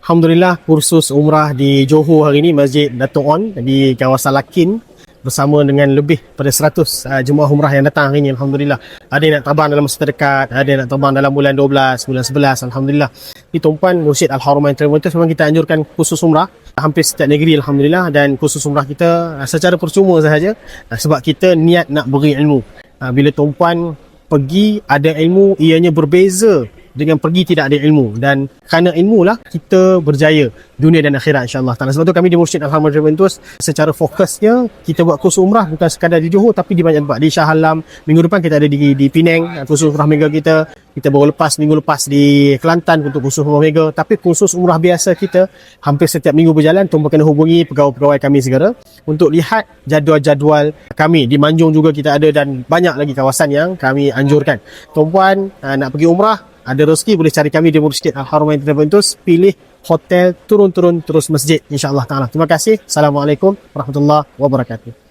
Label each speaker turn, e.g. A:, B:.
A: Alhamdulillah, kursus umrah di Johor hari ini Masjid Dato' On di kawasan Lakin bersama dengan lebih pada 100 jemaah umrah yang datang hari ini. Alhamdulillah. Ada yang nak terbang dalam masa terdekat, ada yang nak terbang dalam bulan 12, bulan 11. Alhamdulillah. Di tumpuan Masjid Al-Haramain Travel Tours memang kita anjurkan kursus umrah hampir setiap negeri, Alhamdulillah, dan kursus umrah kita secara percuma sahaja sebab kita niat nak beri ilmu. Bila tumpuan pergi ada ilmu, ianya berbeza dengan pergi tidak ada ilmu, dan kerana ilmu lah kita berjaya dunia dan akhirat, insyaAllah. Sebab tu kami di Masjid Al-Haramain Travel Tours secara fokusnya kita buat kursus umrah bukan sekadar di Johor tapi di banyak tempat. Di Shah Alam, minggu depan kita ada di Penang kursus umrah mega kita baru lepas minggu lepas di Kelantan untuk kursus umrah mega. Tapi kursus umrah biasa kita hampir setiap minggu berjalan. Tuan kena hubungi pegawai-pegawai kami segera untuk lihat jadual-jadual kami. Di Manjung juga kita ada dan banyak lagi kawasan yang kami anjurkan. Tuan-puan nak pergi umrah, ada rezeki boleh cari kami di Masjid Al-Haramain Travel Tours, pilih hotel turun-turun terus masjid, insya-Allah taala. Terima kasih. Assalamualaikum warahmatullahi wabarakatuh.